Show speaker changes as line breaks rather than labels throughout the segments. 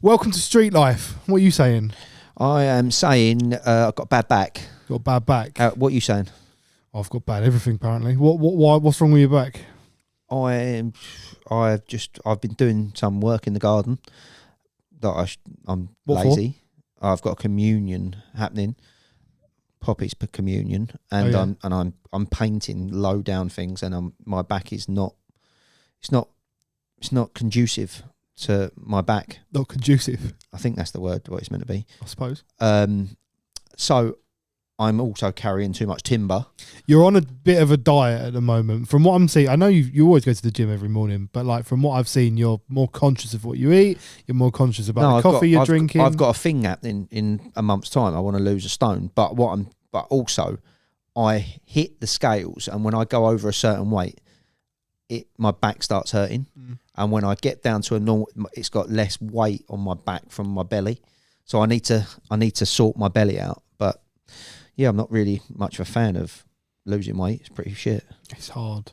Welcome to Street Life. What are you saying?
I am saying I've got a bad back.
Got a bad back?
What are you saying?
I've got bad everything apparently. What's wrong with your back?
I've been doing some work in the garden that I'm
What
lazy. For? I've got a communion happening, Poppy's communion, and I'm painting low down things, and my back is not conducive to my back.
Not conducive.
I think that's the word. What it's meant to be.
I suppose.
So I'm also carrying too much timber.
You're on a bit of a diet at the moment. From what I'm seeing, I know you always go to the gym every morning, but like from what I've seen, you're more conscious of what you eat. You're more conscious about the coffee you're drinking.
I've got a thing happening in a month's time. I want to lose a stone, but also I hit the scales, and when I go over a certain weight, my back starts hurting. And when I get down to a normal, it's got less weight on my back from my belly. So I need to sort my belly out. But yeah, I'm not really much of a fan of losing weight. It's pretty shit.
It's hard.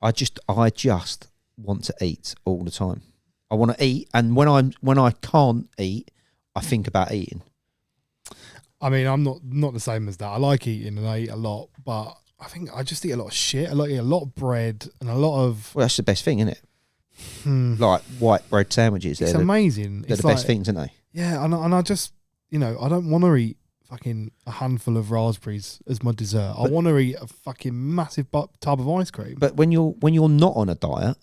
I just want to eat all the time. I want to eat, and when I can't eat, I think about eating.
I mean, I'm not the same as that. I like eating and I eat a lot, but I think I just eat a lot of shit. I eat a lot of bread and a lot of...
Well, that's the best thing, isn't it? Like white bread sandwiches.
It's amazing.
They're the best things, aren't they?
Yeah, and I just, I don't want to eat fucking a handful of raspberries as my dessert. I want to eat a fucking massive tub of ice cream.
But when you're not on a diet,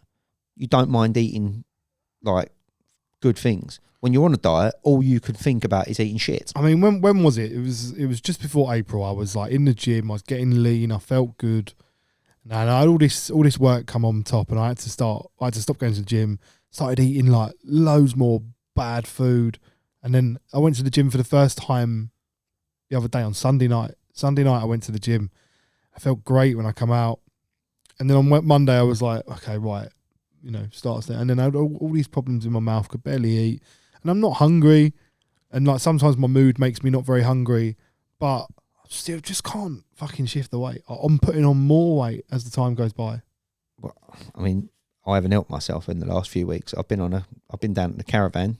you don't mind eating like good things. When you're on a diet, all you can think about is eating shit.
I mean, when was it? It was just before April. I was like in the gym. I was getting lean. I felt good, and I had all this work come on top, and I had to stop going to the gym. Started eating like loads more bad food, and then I went to the gym for the first time the other day on Sunday night. Sunday night, I went to the gym. I felt great when I come out, and then on Monday, I was like, okay, right, starts there, and then I had all these problems in my mouth. Could barely eat. And I'm not hungry, and like sometimes my mood makes me not very hungry, but I still just can't fucking shift the weight. I'm putting on more weight as the time goes by.
Well, I mean, I haven't helped myself in the last few weeks. I've been down in the caravan.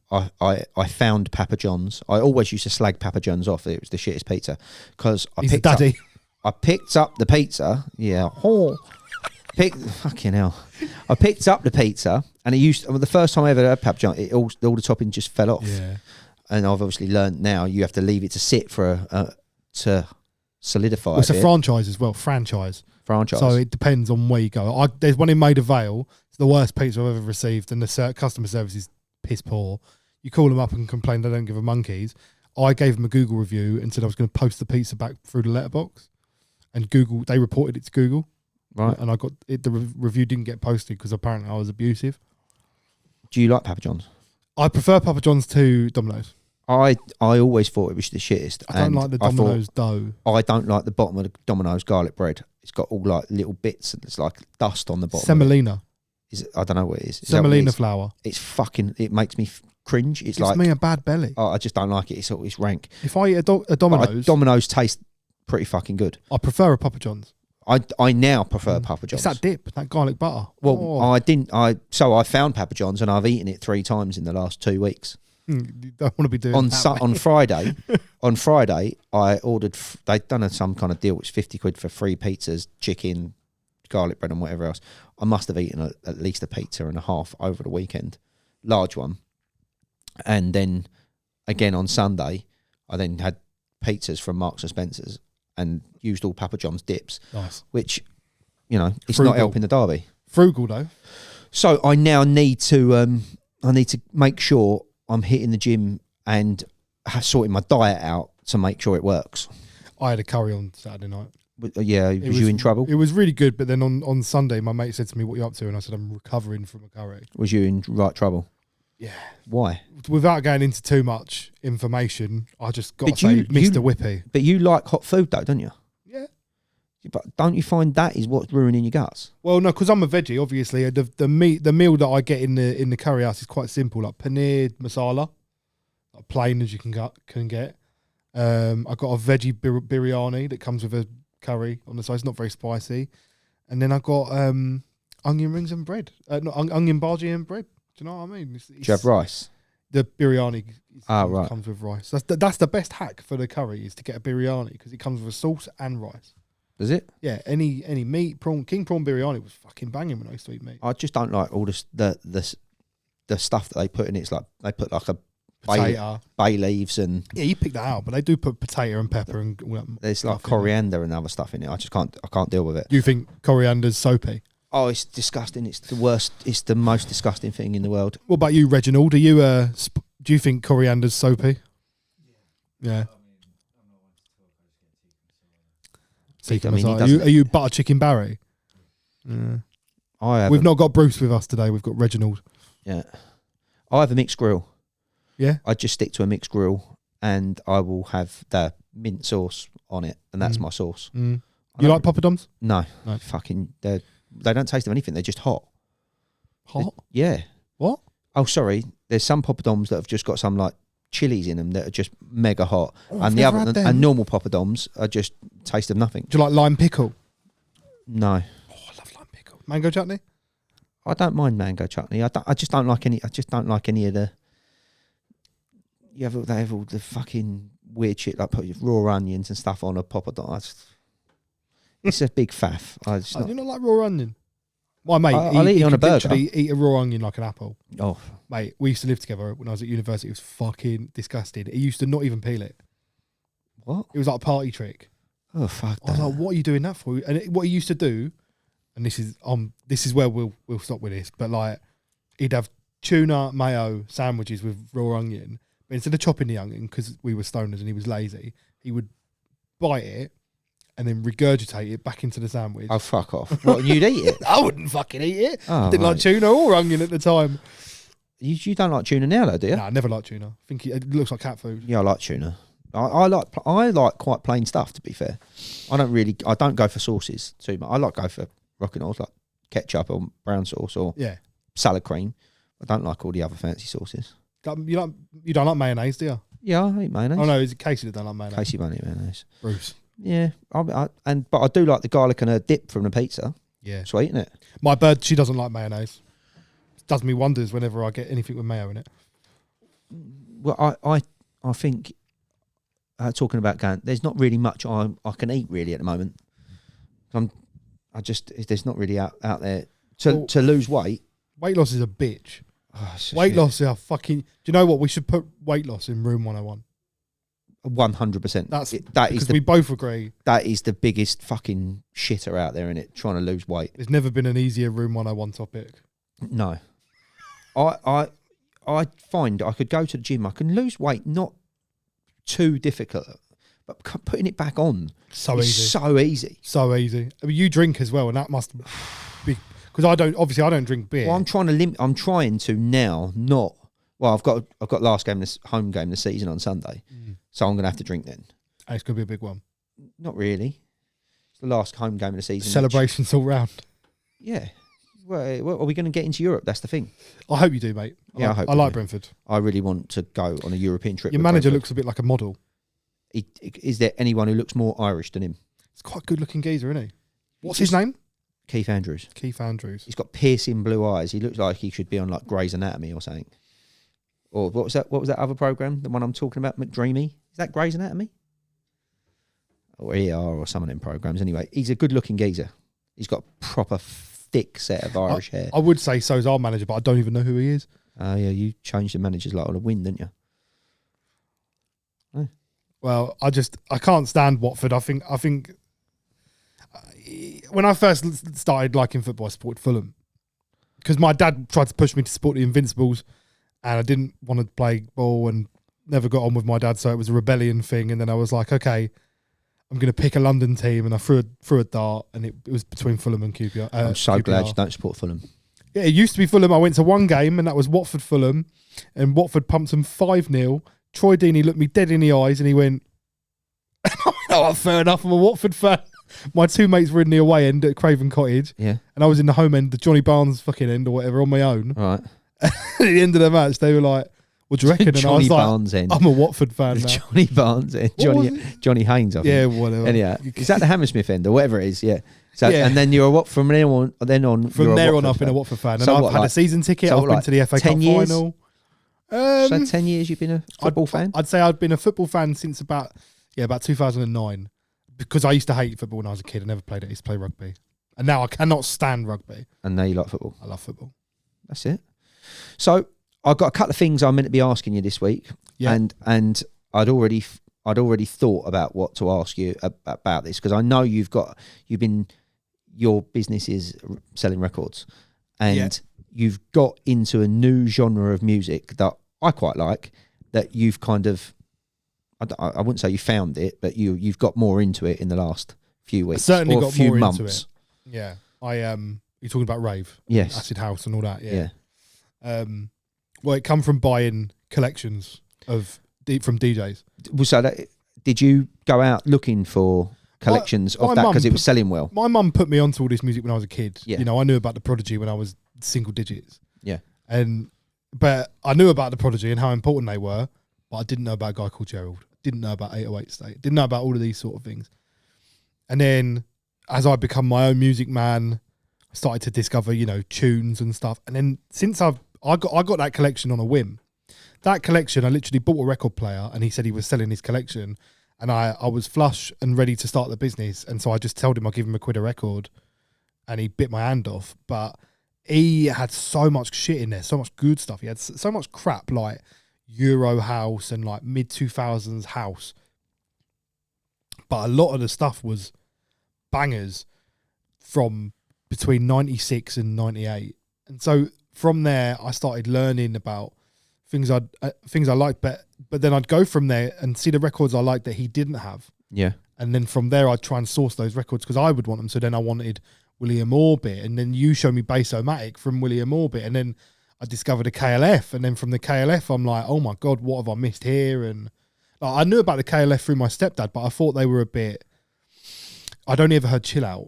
I found Papa John's. I always used to slag Papa John's off. It was the shittest pizza because I picked up the pizza. Yeah. Fucking hell. I picked up the pizza, and the first time I ever had Papa John, all the topping just fell off.
Yeah.
And I've obviously learned now you have to leave it to sit to solidify.
Well, it's a franchise as well. Franchise. So it depends on where you go. There's one in Maida Vale. It's the worst pizza I've ever received, and the customer service is piss poor. You call them up and complain they don't give a monkeys. I gave them a Google review and said I was going to post the pizza back through the letterbox, and they reported it to Google.
Right.
And I got it. The review didn't get posted because apparently I was abusive.
Do you like Papa John's?
I prefer Papa John's to Domino's.
I always thought it was the shittest.
I don't like the Domino's dough.
I don't like the bottom of the Domino's garlic bread. It's got all like little bits. It's like dust on the bottom.
Semolina.
I don't know what it is.
Semolina flour.
It makes me cringe. It's
like me a bad belly.
I just don't like it. It's rank.
If I eat a Domino's,
Domino's tastes pretty fucking good.
I prefer a Papa John's.
I now prefer Papa John's.
It's that dip, that garlic butter.
Well, I found Papa John's and I've eaten it 3 times in the last 2 weeks.
You don't want to be doing
on Friday. On Friday, I ordered. They'd done some kind of deal, which was 50 quid for 3 pizzas, chicken, garlic bread, and whatever else. I must have eaten at least a pizza and a half over the weekend, large one. And then again on Sunday, I then had pizzas from Marks and Spencer's and used all Papa John's dips.
Nice.
Which, it's not helping the derby.
Frugal though.
So I now need to make sure I'm hitting the gym and sorting my diet out to make sure it works.
I had a curry on Saturday night.
Yeah, was you in trouble?
It was really good, but then on Sunday, my mate said to me, "What are you up to?" And I said, "I'm recovering from a curry."
Was you in right trouble?
Yeah.
Why?
Without going into too much information, I just got to say, Mr. Whippy.
But you like hot food though, don't you?
Yeah.
But don't you find that is what's ruining your guts?
Well, no, because I'm a veggie. Obviously, the meal that I get in the curry house is quite simple, like paneer masala, like plain as you can get. I got a veggie biryani that comes with a curry on the side. It's not very spicy, and then I got onion rings and bread. Onion bhaji and bread. Do you know what I mean?
Do you have rice?
The biryani
Right.
comes with rice. That's the best hack for the curry is to get a biryani because it comes with a sauce and rice.
Does it?
Yeah, any meat, king prawn biryani was fucking banging when I used to eat meat.
I just don't like all this the stuff that they put in it. It's like they put like a
Potato.
bay leaves and
Yeah, you pick that out, but they do put potato and pepper and all that.
there's like
stuff in
coriander and other stuff in it. I can't deal with it.
Do you think coriander's soapy?
Oh, it's disgusting. It's the worst. It's the most disgusting thing in the world.
What about you, Reginald? Do you think coriander's soapy? Yeah.
I mean,
Are you butter chicken Barry? Yeah. We've not got Bruce with us today. We've got Reginald.
Yeah. I have a mixed grill.
Yeah.
I just stick to a mixed grill, and I will have the mint sauce on it, and that's my sauce.
You like poppadoms?
No. Fucking. They don't taste of anything. They're just hot.
Hot?
Yeah.
What?
Oh, sorry. There's some poppadoms that have just got some like chilies in them that are just mega hot,
and the other
and normal poppadoms are just taste of nothing.
Do you like lime pickle?
No.
Oh, I love lime pickle. Mango chutney?
I don't mind mango chutney. I just don't like any. I just don't like any of the. They have all the fucking weird shit like put raw onions and stuff on a poppadom. It's a big faff.
Do you not like raw onion? My mate,
I'll eat it on a burger.
Eat a raw onion like an apple.
Oh,
mate, we used to live together when I was at university. It was fucking disgusting. He used to not even peel it.
What?
It was like a party trick.
Oh fuck!
I was like, "What are you doing that for?" And what he used to do, and this is where we'll stop with this. But like, he'd have tuna mayo sandwiches with raw onion, but instead of chopping the onion because we were stoners and he was lazy, he would bite it and then regurgitate it back into the sandwich.
Oh, fuck off. What, you'd eat it?
I wouldn't fucking eat it.
Oh,
Didn't like tuna or onion at the time.
You don't like tuna now, though, do you?
Nah, I never liked tuna. I think it looks like cat food.
Yeah, I like tuna. I like quite plain stuff, to be fair. I don't go for sauces too much. I go for rocking rolls, like ketchup or brown sauce or salad cream. I don't like all the other fancy sauces.
You don't like mayonnaise, do you?
Yeah, I eat mayonnaise.
Oh no, is it Casey that don't like mayonnaise?
Casey won't eat mayonnaise.
Bruce.
Yeah, but I do like the garlic and a dip from the pizza.
Yeah,
sweet, isn't it?
My bird, she doesn't like mayonnaise. It does me wonders whenever I get anything with mayo in it.
Well, I think talking about going, there's not really much I can eat really at the moment. There's not really out there to lose weight.
Weight loss is a bitch.
Oh,
weight loss is a fucking. Do you know what? We should put weight loss in room 101.
100%.
That is we both agree.
That is the biggest fucking shitter out there, in it, trying to lose weight.
There's never been an easier room 101 topic.
No. I find I could go to the gym, I can lose weight, not too difficult, but putting it back on
so
easy.
I mean, you drink as well, and that must be because I don't drink beer.
Well, I'm trying to now not. Well, I've got last game, this home game this season on Sunday, so I'm gonna have to drink then.
And it's gonna be a big one.
Not really. It's the last home game of the season.
Celebrations all round.
Yeah. Well, are we going to get into Europe? That's the thing.
I hope you do, mate. I like Brentford.
I really want to go on a European trip.
Your manager looks a bit like a model.
Is there anyone who looks more Irish than him?
He's quite a good-looking geezer, isn't he? What's his name?
Keith Andrews.
He's
got piercing blue eyes. He looks like he should be on like Grey's Anatomy or something. Or what was that other program? The one I'm talking about, McDreamy. Is that Grey's Anatomy? Or ER or some of them programs. Anyway, he's a good-looking geezer. He's got proper thick set of Irish hair.
I would say so's our manager, but I don't even know who he is.
Oh yeah, you changed the managers like on a win, didn't you? Oh.
Well, I can't stand Watford. I think when I first started liking football, I supported Fulham because my dad tried to push me to support the Invincibles, and I didn't want to play ball and never got on with my dad, so it was a rebellion thing. And then I was like, okay, I'm going to pick a London team, and I threw a dart, and it was between Fulham and QPR.
I'm so
QPR.
glad you don't support Fulham.
Yeah, it used to be Fulham. I went to one game, and that was Watford-Fulham, and Watford pumped them 5-0. Troy Deeney looked me dead in the eyes, and he went, "Oh, fair enough. I'm a Watford fan." My two mates were in the away end at Craven Cottage,
yeah,
and I was in the home end, the Johnny Barnes fucking end or whatever, on my own.
Right.
At the end of the match, they were like, "What do you reckon?" And
Johnny
I was like,
Barnes end.
"I'm a Watford fan now."
Johnny Barnes end. Johnny Haynes, I think.
Yeah, whatever.
Anyhow, is that the Hammersmith end or whatever it is? Yeah. So,
yeah.
And then you're a what from there on?
From there on up in a Watford fan, and
So
I've
what,
had
like-
a season ticket.
so
I've
what,
been
like
to the FA
10
Cup
years?
final.
So 10 years you've been a football fan?
I'd say I'd been a football fan since about 2009, because I used to hate football when I was a kid. I never played it. I used to play rugby, and now I cannot stand rugby.
And now you like football?
I love football.
That's it. So I've got a couple of things I'm meant to be asking you this week, and I'd already thought about what to ask you about this, because I know your business is selling records, and you've got into a new genre of music that I quite like, that you've kind of, I wouldn't say you found it, but you've got more into it in the last few weeks.
I certainly
or
got
few
more
months.
into it. Yeah. You're talking about rave?
Yes.
Acid house and all that, yeah. Well, it come from buying collections from DJs.
So did you go out looking for collections of that because it was selling well?
My mum put me onto all this music when I was a kid.
Yeah.
You know, I knew about the Prodigy when I was single digits.
Yeah.
But I knew about the Prodigy and how important they were, but I didn't know about a guy called Gerald. Didn't know about 808 State. Didn't know about all of these sort of things. And then as I become my own music man, I started to discover, tunes and stuff. And then since I got that collection on a whim. That collection, I literally bought a record player, and he said he was selling his collection, and I was flush and ready to start the business, and so I just told him I'd give him £1 a record, and he bit my hand off. But he had so much shit in there, so much good stuff. He had so much crap like Euro house and like mid-2000s house, but a lot of the stuff was bangers from between 96 and 98. And so from there, I started learning about things I liked, but then I'd go from there and see the records I liked that he didn't have.
Yeah.
And then from there, I'd try and source those records because I would want them. So then I wanted William Orbit, and then you showed me Bass-O-Matic from William Orbit, and then I discovered a KLF, and then from the KLF, I'm like, oh my God, what have I missed here? And like, I knew about the KLF through my stepdad, but I thought they were a bit. I'd only ever heard Chill Out,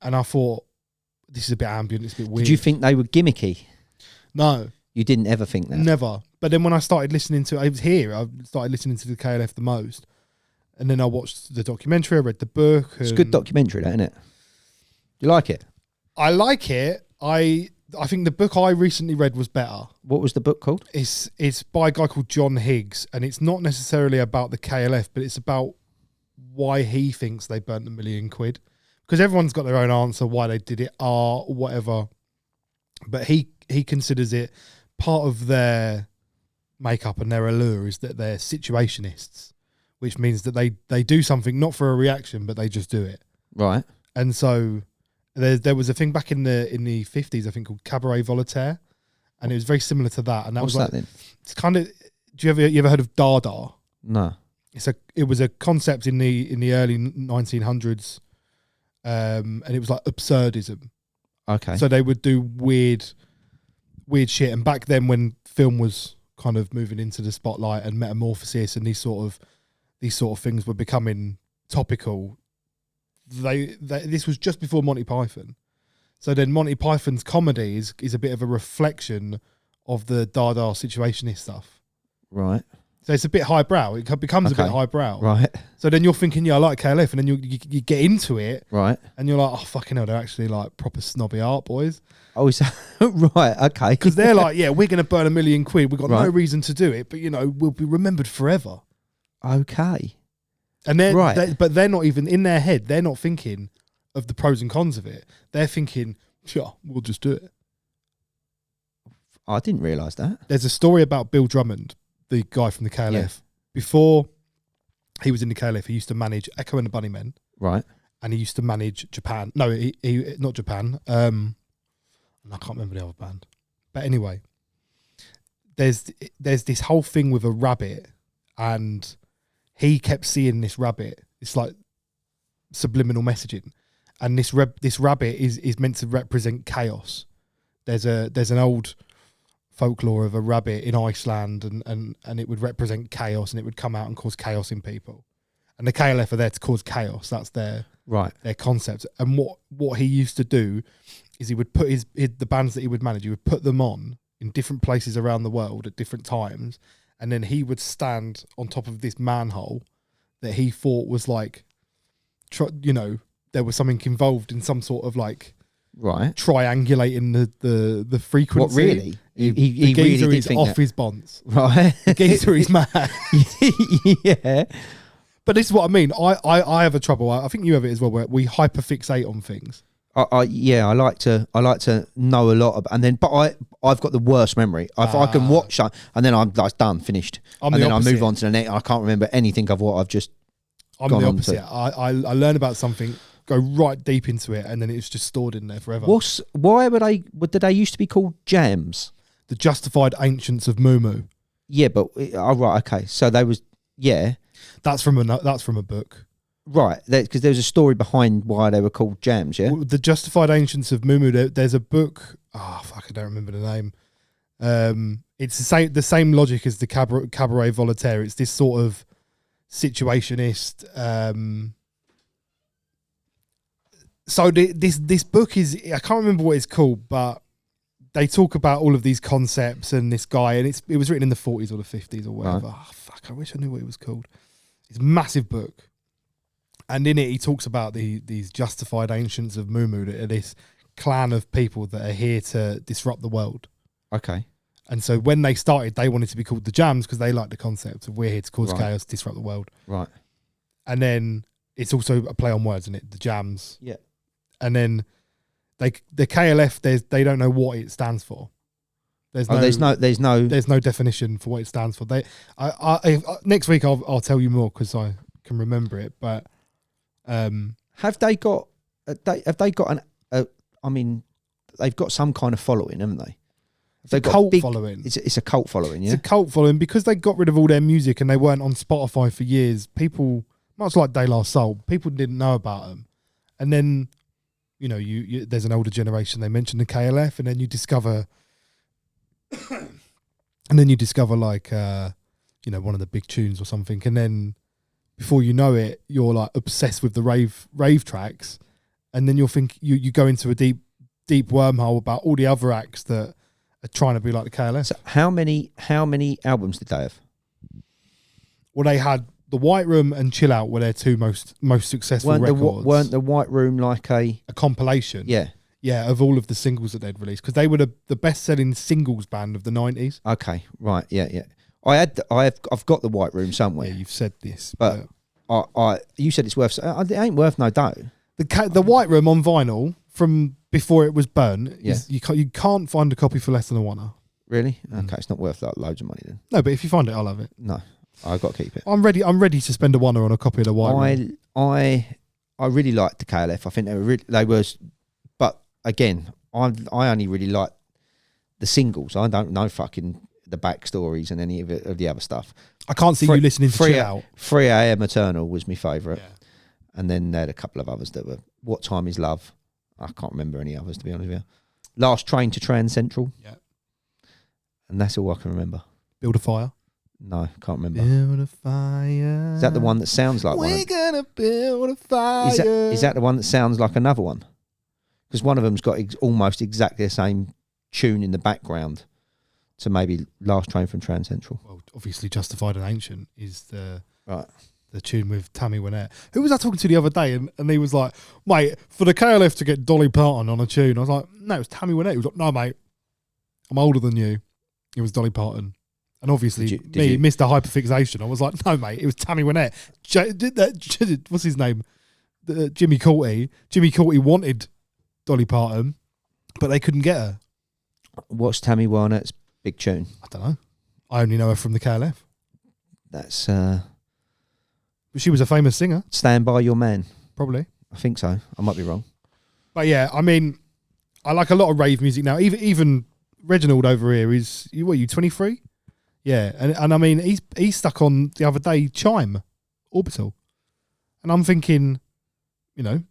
and I thought this is a bit ambient, it's a bit weird.
Did you think they were gimmicky?
No.
You didn't ever think that?
Never. But then when I started listening to, I started listening to the KLF the most. And then I watched the documentary, I read the book.
It's a good documentary, that, isn't it? Do you like it?
I like it. I think the book I recently read was better.
What was the book called?
It's by a guy called John Higgs, and it's not necessarily about the KLF, but it's about why he thinks they burnt £1 million. Because everyone's got their own answer why they did it, or whatever. But he considers it part of their makeup and their allure is that they're situationists, which means that they do something not for a reaction, but they just do it. Right. And so there was a thing back in the 50s, I think, called Cabaret Voltaire, and it was very similar to that. And that
What's
was like,
that then?
it's kind of. You ever heard of Dada?
No.
It was a concept in the early 1900s, and it was like absurdism.
Okay.
So they would do weird shit, and back then when film was kind of moving into the spotlight and Metamorphosis and these sort of things were becoming topical, this was just before Monty Python. So then Monty Python's comedy is a bit of a reflection of the Dada situationist stuff. Right. So it's a bit highbrow. It becomes a bit highbrow. Right. So then you're thinking, yeah, I like KLF, and then you get into it. Right. And you're like, oh, fucking hell, they're actually like proper snobby art boys.
Oh, is that right? Okay.
Because they're like, yeah, we're going to burn £1 million. We've got no reason to do it, but, we'll be remembered forever.
Okay.
And but they're not even, in their head, they're not thinking of the pros and cons of it. They're thinking, sure, we'll just do it.
I didn't realise that.
There's a story about Bill Drummond, the guy from the KLF. Yeah. Before he was in the KLF, he used to manage Echo and the Bunnymen. Right. And he used to manage Japan. No, he not Japan. I can't remember the other band. But anyway, there's this whole thing with a rabbit, and he kept seeing this rabbit. It's like subliminal messaging. And this rabbit is meant to represent chaos. There's an old folklore of a rabbit in Iceland, and it would represent chaos, and it would come out and cause chaos in people. And the KLF are there to cause chaos. That's their concept. And what he used to do is he would put the bands that he would manage, he would put them on in different places around the world at different times, and then he would stand on top of this manhole that he thought was like, there was something involved in some sort of like
Right.
triangulating the frequency.
What, really? He
the geezer
really did
is
think
off
that.
his bonds.
Right.
The geezer is mad.
Yeah.
But this is what I mean. I have a trouble. I think you have it as well, where we hyperfixate on things.
I like to know a lot about, and then I've got the worst memory. If I can watch that and then I'm like done, finished,
I'm
and
the
then I move
opposite.
on to the next. I can't remember anything of what I've just.
I'm
gone
the
on
opposite. I learn about something, go right deep into it, and then it's just stored in there forever.
What did they used to be called? Jams.
The Justified Ancients of Moo.
Yeah, but right, okay. So they was
That's from a book.
right, because there was a story behind why they were called jams. Yeah,
The Justified Ancients of Moo. There's a book. Oh fuck, I don't remember the name. It's the same logic as the Cabaret Voltaire. It's this sort of situationist. So this book is, I can't remember what it's called, but they talk about all of these concepts and this guy, and it was written in the 40s or the 50s or whatever.
Right.
Oh, fuck, I wish I knew what it was called. It's a massive book, and in it he talks about these justified ancients of Moo, that are this clan of people that are here to disrupt the world.
okay.
And so when they started, they wanted to be called the Jams because they liked the concept of we're here to cause
Right.
chaos, disrupt the world.
Right.
And then it's also a play on words, isn't it? The Jams.
Yeah.
And then the KLF, they don't know what it stands for. There's no definition for what it stands for. Next week I'll tell you more because I can remember it. But
Have they got? I mean, they've got some kind of following, haven't they?
it's a cult following.
It's a cult following, yeah.
It's a cult following because they got rid of all their music and they weren't on Spotify for years. People, much like De La Soul, people didn't know about them. And then, you know, you there's an older generation. They mention the KLF, and then you discover, like, you know, one of the big tunes or something. And then before you know it, you're like obsessed with the rave tracks, and then you go into a deep wormhole about all the other acts that are trying to be like the KLF.
So how many albums did they have?
Well, they had The White Room and Chill Out were their two most successful records.
Weren't the White Room like a
compilation? Yeah, of all of the singles that they'd released, because they were the best-selling singles band of the 90s.
Okay, right, yeah. I've got the White Room somewhere.
Yeah, you've said this,
but you said it's worth. It ain't worth no dough.
The White Room on vinyl from before it was burnt.
Yeah.
You can't find a copy for less than $1.
Really? Okay, it's not worth like loads of money then.
No, but if you find it, I'll have it.
No, I've got to keep it.
I'm ready to spend $1 on a copy of the White Room.
I really liked the KLF. I think they were, but again, I only really like the singles. I don't know fucking the backstories and any of the other stuff.
I can't see you listening to Chill Out.
3 AM Eternal was my favourite.
Yeah.
And then they had a couple of others that were What Time Is Love. I can't remember any others, to be honest with you. Last Train to Trans Central.
Yeah.
And that's all I can remember.
Build a Fire.
No, can't remember.
Build a fire.
Is that the one that sounds like one?
We're gonna build a fire.
Is that the one that sounds like another one? Because one of them's got almost exactly the same tune in the background to maybe Last Train from Trans Central.
Well, obviously Justified and Ancient is the tune with Tammy Wynette. Who was I talking to the other day? And he was like, mate, for the KLF to get Dolly Parton on a tune. I was like, no, it was Tammy Wynette. He was like, no, mate, I'm older than you. It was Dolly Parton. And obviously, Mr. Hyperfixation, I was like, no, mate, it was Tammy Wynette. What's his name? Jimmy Courtney. Jimmy Courtney wanted Dolly Parton, but they couldn't get her.
What's Tammy Wynette's big tune?
I don't know. I only know her from the KLF.
That's...
But she was a famous singer.
Stand By Your Man.
Probably.
I think so. I might be wrong.
But yeah, I mean, I like a lot of rave music now. Even Reginald over here is, what are you, 23? Yeah, and I mean, he's stuck on the other day, Chime, Orbital. And I'm thinking, you know,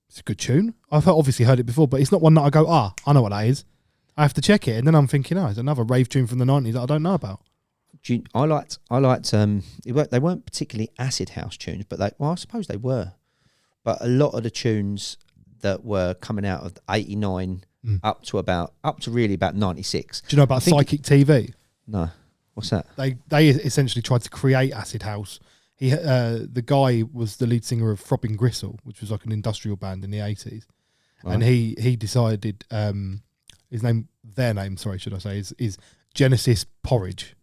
it's a good tune. I've obviously heard it before, but it's not one that I go, I know what that is. I have to check it. And then I'm thinking, it's another rave tune from the 90s that I don't know about.
I liked. They weren't particularly acid house tunes, but I suppose they were. But a lot of the tunes that were coming out of '89 up to really about '96.
Do you know about Psychic TV?
No, what's that?
They essentially tried to create acid house. The guy was the lead singer of Throbbing Gristle, which was like an industrial band in the '80s, and he decided their name, sorry, should I say, is Genesis Porridge.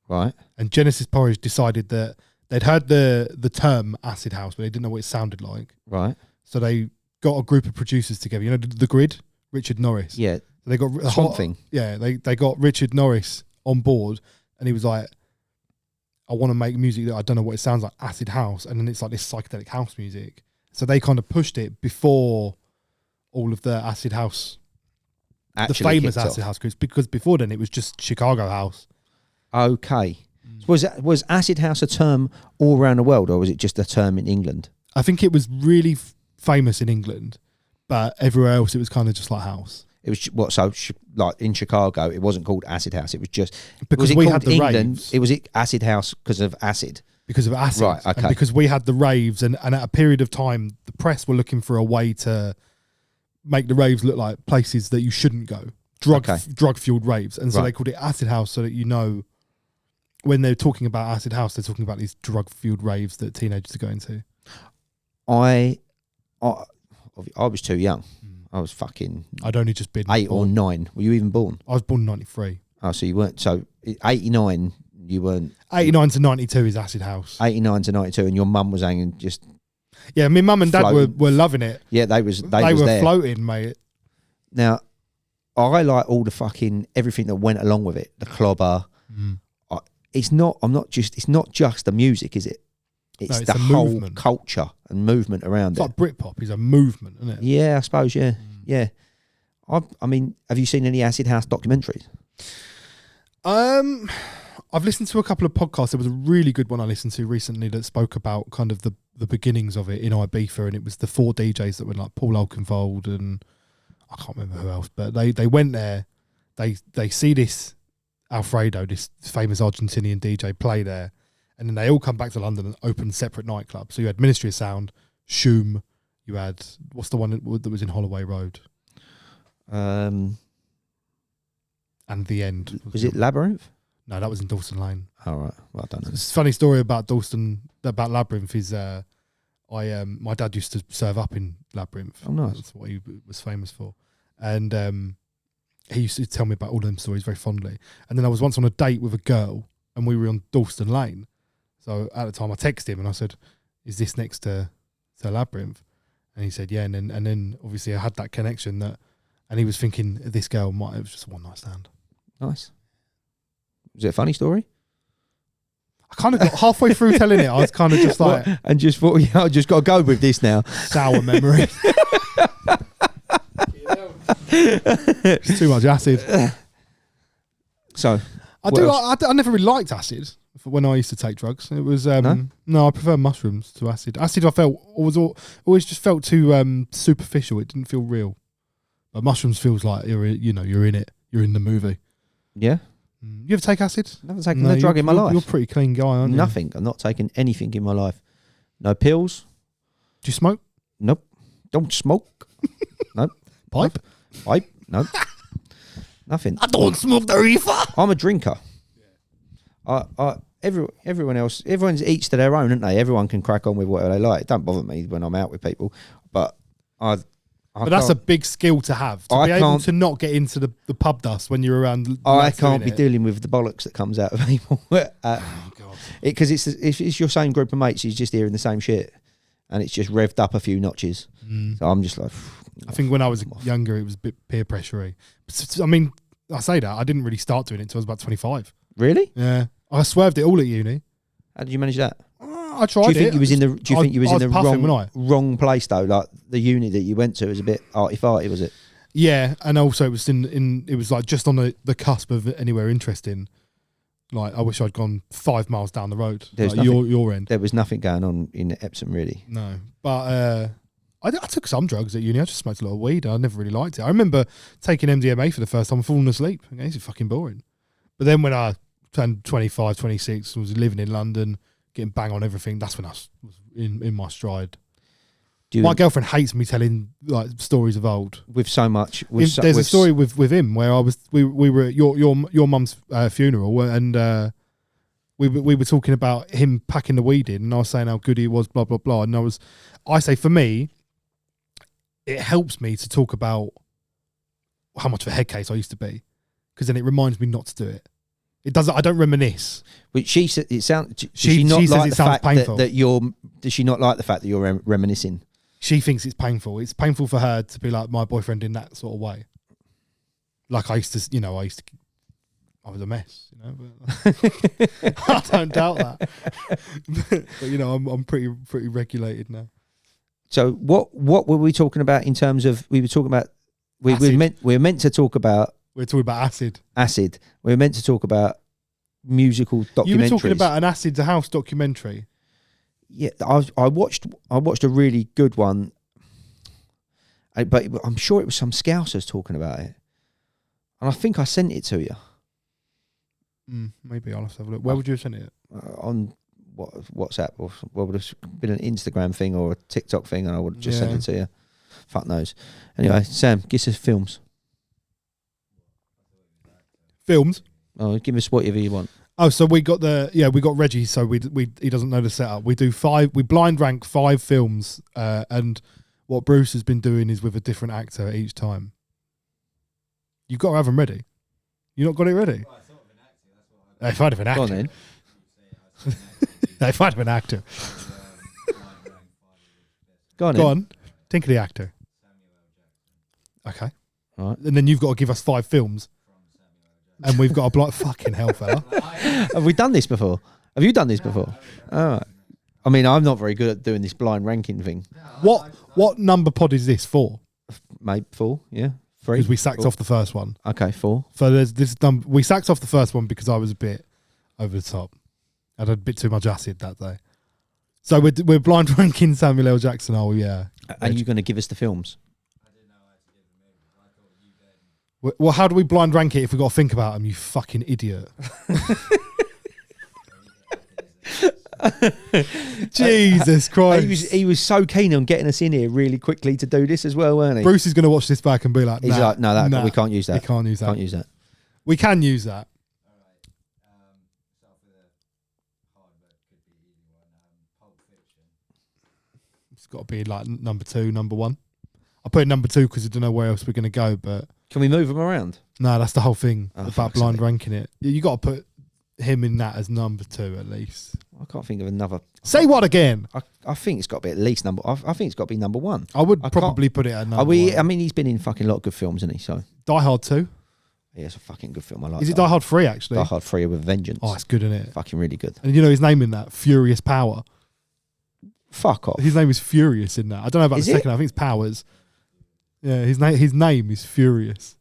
Right.
And Genesis Porridge decided that they'd heard the term acid house, but they didn't know what it sounded like.
Right.
So they got a group of producers together. You know, the Grid, Richard Norris.
Yeah.
They got
something.
They got Richard Norris on board, and he was like, I want to make music that I don't know what it sounds like, acid house, and then it's like this psychedelic house music. So they kind of pushed it before all of the acid house,
Actually
the famous
kicked
acid
off.
house groups, because before then it was just Chicago house.
Okay. Was acid house a term all around the world, or was it just a term in England?
I think it was really famous in England, but everywhere else it was kind of just like house.
It was what? So like in Chicago, it wasn't called acid house. It was just
because we had the
England.
raves.
It was acid house because of acid.
Because of acid,
right? Okay.
And because we had the raves, and at a period of time, the press were looking for a way to make the raves look like places that you shouldn't go, drug fueled raves, and so they called it acid house, so that you know when they're talking about acid house, they're talking about these drug fueled raves that teenagers are going to.
I was too young. I was fucking.
I'd only just been
8 or 9. Were you even born?
I was born in 93.
Oh, so you weren't. So 89, you weren't.
89 to 92 is acid house.
89 to 92, and your mum was hanging just.
Yeah, my mum and dad were loving it.
Yeah, they were there.
Floating, mate.
Now, I like all the fucking everything that went along with it. The clobber. It's not just the music, is it? It's the whole
movement.
Culture and movement around
it's
it.
Like Britpop is a movement, isn't it?
Yeah, I suppose. Yeah, yeah. I mean, have you seen any acid house documentaries?
I've listened to a couple of podcasts. There was a really good one I listened to recently that spoke about kind of the beginnings of it in Ibiza, and it was the 4 DJs that were like Paul Oakenfold and I can't remember who else, but they went there. They see this Alfredo, this famous Argentinian DJ, play there, and then they all come back to London and open separate nightclubs. So you had Ministry of Sound, Shoom, you had what's the one that was in Holloway Road,
and
The End.
Was it Labyrinth?
No, that was in Dalston Lane.
All right. Well, I don't know.
It's a funny story about Dalston, about Labyrinth is my dad used to serve up in Labyrinth.
Oh, nice.
That's what he was famous for. And he used to tell me about all them stories very fondly. And then I was once on a date with a girl and we were on Dalston Lane. So at the time I texted him and I said, is this next to Labyrinth? And he said, yeah. And then obviously I had that connection and he was thinking this girl it was just a one night stand.
Nice. Was it a funny story?
I kind of got halfway through telling it. I was kind of just like,
and just thought, yeah, I just got to go with this now.
Sour memory. It's too much acid.
So,
I never really liked acid when I used to take drugs. It was no, I prefer mushrooms to acid. Acid, I felt always just felt too superficial. It didn't feel real. But mushrooms feels like you're in it. You're in the movie.
Yeah.
You ever take acid?
Never taken a drug in my life.
You're a pretty clean guy, aren't you?
Nothing. I'm not taking anything in my life. No pills.
Do you smoke?
Nope. Don't smoke. Nope.
Pipe?
Nope. Nothing.
I don't smoke the reefer.
I'm a drinker. Everyone else, everyone's each to their own, aren't they? Everyone can crack on with whatever they like. It don't bother me when I'm out with people. But
But that's a big skill to have. To be able to not get into the pub dust when you're around.
I can't be dealing with the bollocks that comes out of people.
Oh, God.
Because it's your same group of mates. You're just hearing the same shit. And it's just revved up a few notches. So I'm just like...
I think when I was younger, it was a bit peer pressure-y. I mean, I say that. I didn't really start doing it until I was about 25.
Really?
Yeah. I swerved it all at uni.
How did you manage that?
I tried
Do you think
it.
you was in the wrong place though? Like the uni that you went to was a bit arty-farty, was it?
Yeah, and also it was it was like just on the cusp of anywhere interesting. Like I wish I'd gone 5 miles down the road.
There's
like your end.
There was nothing going on in Epsom really.
No, but I took some drugs at uni. I just smoked a lot of weed. I never really liked it. I remember taking MDMA for the first time and falling asleep. Okay, this is fucking boring. But then when I turned 25, 26, was living in London, getting bang on everything, that's when I was in my stride. My girlfriend hates me telling like stories of old.
With so much,
there's a story with him where we were at your mum's funeral and we were talking about him packing the weed in, and I was saying how good he was, blah blah blah. And I say for me, it helps me to talk about how much of a head case I used to be, because then it reminds me not to do it. It doesn't. I don't reminisce.
Which she said it sounds.
She says it sounds painful.
that you're. Does she not like the fact that you're reminiscing?
She thinks it's painful. It's painful for her to be like my boyfriend in that sort of way. Like I used to. I was a mess, but I don't doubt that. But I'm pretty regulated now.
So what were we talking about in terms of? We were talking about. We were meant to talk about.
We're talking about acid.
Acid. We were meant to talk about musical documentaries.
You were talking about an Acid to House documentary.
Yeah, I watched a really good one, but I'm sure it was some Scousers talking about it, and I think I sent it to you.
Maybe I'll have to have a look. Where would you have sent it?
On WhatsApp, or would have been an Instagram thing or a TikTok thing, and I would have just sent it to you. Fuck knows. Anyway, Sam, give us films.
Films?
Oh, give us whatever you want.
Oh, so we got Reggie. So we he doesn't know the setup. We do 5. We blind rank 5 films, and what Bruce has been doing is with a different actor each time. You've got to have them ready. You not got it ready? They find him an actor.
Go on then.
They find him an actor.
Go on.
Go on. Think of the actor. Okay.
All right.
And then you've got to give us 5 films. And we've got a block. Fucking hell, fella.
Have we done this before? Have you done this before? All right. I mean, I'm not very good at doing this blind ranking thing.
What number pod is this for?
Maybe 4, yeah. 3.
Because we sacked
4.
off the first one.
Okay, 4.
So there's this we sacked off the first one because I was a bit over the top. I had a bit too much acid that day. So we're blind ranking Samuel L. Jackson. Oh yeah.
Are you going to give us the films?
Well, how do we blind rank it if we got to think about them? You fucking idiot. Jesus Christ.
He was so keen on getting us in here really quickly to do this as well, weren't he?
Bruce is going to watch this back and be like,
He's like, no, we can't use that.
We can't use that.
Can't use that.
We can use that. It's got to be like number 2, number 1. I put it number 2 because I don't know where else we're going to go, but...
Can we move them around?
No, that's the whole thing about blind
sake.
ranking it. You got to put him in that as number 2 at least.
I can't think of another.
Say what again?
I think it's got to be at least number. I think it's got to be number 1.
I would probably put it at number 1.
I mean, he's been in fucking a lot of good films, hasn't he? So
Die Hard 2.
Yeah, it's a fucking good film. I like.
Is it Die Hard 3 actually?
Die Hard 3 with Vengeance.
Oh, it's good, isn't it?
Fucking really good.
And you know his name in that? Furious Power.
Fuck off.
His name is Furious in that. I don't know about the second. I think it's Powers. Yeah, his name is Furious.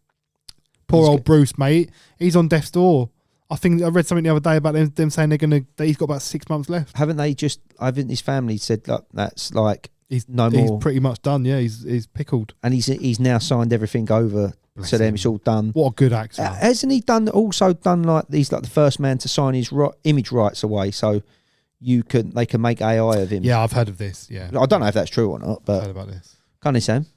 Poor old Bruce, mate. He's on death's door. I think I read something the other day about them saying that he's got about 6 months left.
Haven't his family said like that's like
he's
more.
He's pretty much done. Yeah, he's pickled.
And he's now signed everything over to them. It's all done.
What a good actor.
Hasn't he also done like he's like the first man to sign his image rights away, so they can make AI of him.
Yeah, I've heard of this. Yeah,
I don't know if that's true or not, but
I've heard about this.
Can't he, Sam?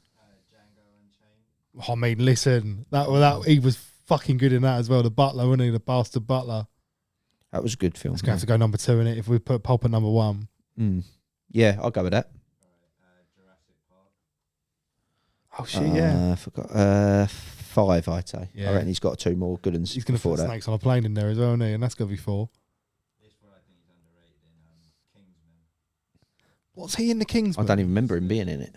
I mean, listen, that he was fucking good in that as well. The butler, wasn't he? The bastard butler.
That was a good film.
It's going to have to go number 2 in it if we put Pulp at number 1.
Yeah, I'll go with that.
Oh shit, yeah.
I forgot. 5, I'd say.
Yeah.
I reckon he's got 2 more good ones.
He's going to put Snakes on a Plane in there as well, isn't he? And that's going to be 4. What's he in the Kingsman?
I don't even remember him being in it.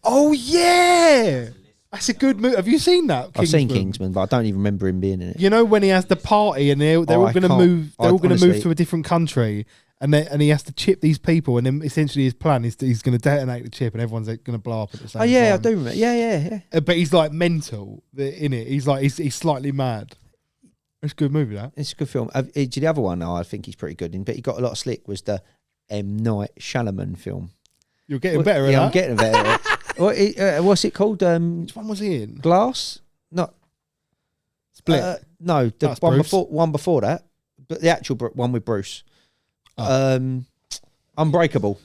Oh yeah, that's a good movie. Have you seen that?
I've seen Kingsman, but I don't even remember him being in it.
You know when he has the party and they're all going to move. They're all going to move to a different country, and he has to chip these people, and then essentially his plan is he's going to detonate the chip, and everyone's going to blow up at the same time.
Oh yeah, I do remember. Yeah.
But he's like mental in it. He's slightly mad. It's a good movie. That
it's a good film. The other one I think he's pretty good in, but he got a lot of slick. Was the M. Night Shyamalan film?
You're getting better at that.
Yeah, I'm getting better at it. What's it called?
Which one was he in?
Glass? No.
Split?
No, the one before that. But the actual one with Bruce. Unbreakable.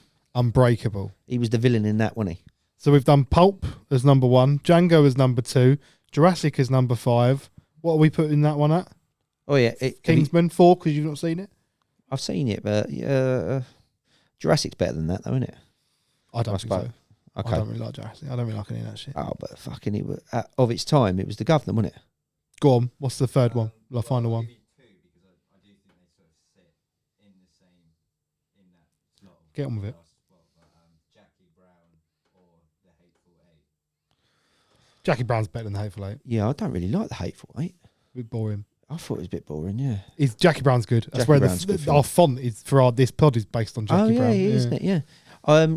He
was the villain in that, wasn't he?
So we've done Pulp as number 1, Django as number 2, Jurassic as number 5. What are we putting that one at?
Oh yeah,
Kingsman 4 because you've not seen it.
I've seen it, but Jurassic's better than that, though, isn't it?
I don't think so.
Okay.
I don't really like Jurassic. I don't really like any of that shit.
Oh, but fucking it was, of its time, it was the Governor, wasn't it?
Go on. What's the third one? The final one. Get on with it. Jackie Brown's better than the Hateful Eight.
Yeah, I don't really like the Hateful Eight.
A bit boring.
I thought it was a bit boring. Yeah.
Is Jackie Brown's good? That's
Jackie
where
Brown's good film.
our font is for this pod is based on Jackie Brown.
Isn't it? Yeah.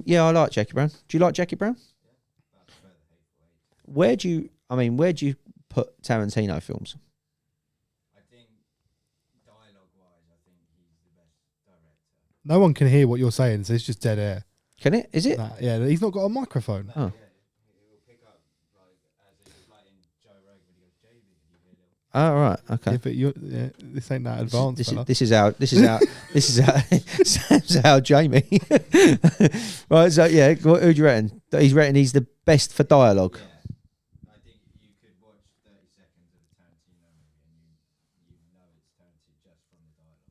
Yeah, I like Jackie Brown. Do you like Jackie Brown? Where do you put Tarantino films?
I think dialogue-wise, I think he's the best director.
No one can hear what you're saying, so it's just dead air.
Can it? Is it?
Nah, yeah, he's not got a microphone.
Oh.
He'll pick up like as it's like in Joe Rogan when he goes, Jamie, can you hear little?
Oh, right. Okay.
Yeah, but this ain't that advanced.
This is how sounds how Jamie. Right. So yeah, who do you reckon? He's the best for dialogue.
Yeah. I think you could watch 30 seconds of a Tarantino movie and you know it's Tarantino just from the dialogue.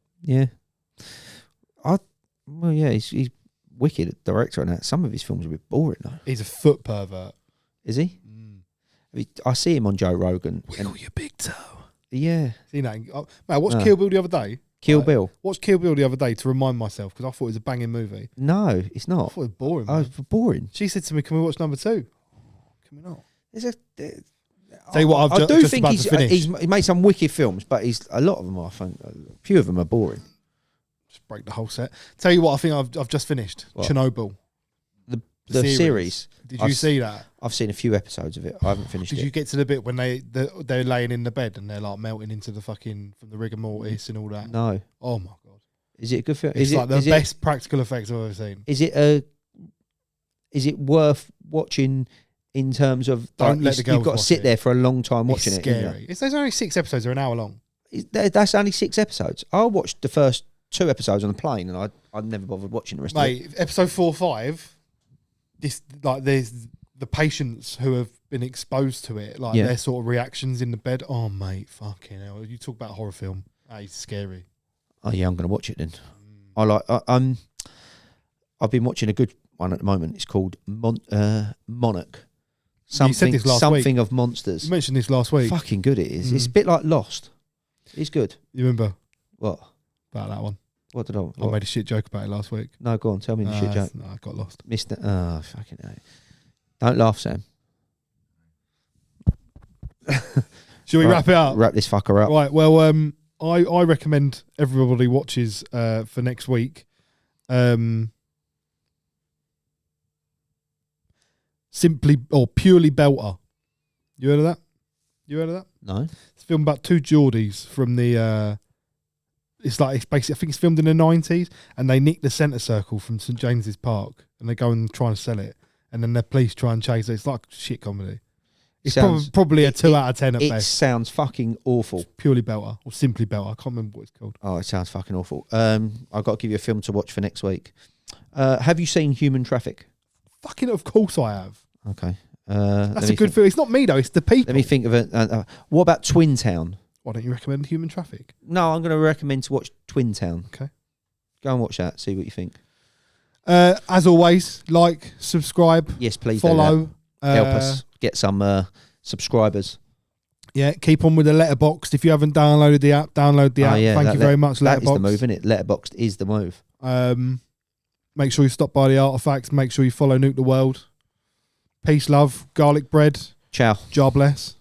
Yeah. He's wicked director and that. Some of his films are a bit boring though.
He's a foot pervert.
Is he? I see him on Joe Rogan.
Wiggle your big toe.
Yeah.
See that? Man, I watched Kill Bill the other day.
Kill Bill.
Watched Kill Bill the other day to remind myself because I thought it was a banging movie.
No, it's
I
not.
thought it was boring.
Oh,
Man.
it's boring.
She said to me, "Can we watch number 2?" Can we not?
Tell
you what,
I do think he made some wicked films, but a lot of them, I think, a few of them are boring.
Just break the whole set. Tell you what, I think I've just finished
What?
Chernobyl.
The series.
Did you see that?
I've seen a few episodes of it. I haven't finished
Did
it.
you get to the bit when they're laying in the bed and they're like melting into the fucking from the rigor mortis and all that?
No.
Oh my god!
Is it a good film?
It's like the best practical effects I've ever seen.
Is it worth watching in terms of
Don't let the girls
you've got to
watch
sit
it.
there for a long time watching
It's
it?
scary. There's only 6 episodes. They're an hour long.
That's only 6 episodes. I watched the first 2 episodes on the plane, and I'd never bothered watching the rest of it.
Mate, episode 4, 5. There's the patients who have been exposed to it, like their sort of reactions in the bed. Oh mate, fucking hell! You talk about horror film. That is scary.
Oh yeah, I'm going to watch it then. I've been watching a good one at the moment. It's called Monarch.
You said this last week.
Something of monsters.
You mentioned this last week.
Fucking good it is. It's a bit like Lost. It's good.
You remember
What?
about that one?
What did I?
I made a shit joke about it last week.
No, go on. Tell me the shit joke.
No, I got lost.
Missed it. Oh, fucking hell. Don't laugh, Sam.
Should we wrap it up?
Wrap this fucker up.
Right. Well, I recommend everybody watches for next week. Simply or Purely Belter. You heard of that?
No.
It's filmed about 2 Geordies from the. It's basically, I think it's filmed in the 90s, and they nick the centre circle from St James's Park, and they go and try and sell it, and then the police try and chase it. It's like shit comedy. It's probably a 2 out of 10 at
It
best.
sounds fucking awful.
It's Purely Belter or Simply Belter. I can't remember what it's called.
Oh, it sounds fucking awful. I've got to give you a film to watch for next week. Have you seen Human Traffic?
Fucking, of course I have.
Okay.
That's a good film. It's not me though. It's the people.
Let me think of it. What about Twin Town?
Why don't you recommend Human Traffic?
No, I'm going to recommend to watch Twin Town.
Okay.
Go and watch that. See what you think.
As always, like, subscribe,
Yes, please
follow.
do that. Help us get some subscribers.
Yeah, keep on with the Letterboxd. If you haven't downloaded the app, download the app.
Yeah,
Thank you very much, Letterboxd.
That is the move, isn't it? Letterboxd is the move.
Make sure you stop by the Artifacts. Make sure you follow Nuke the World. Peace, love, garlic bread.
Ciao.
Job bless.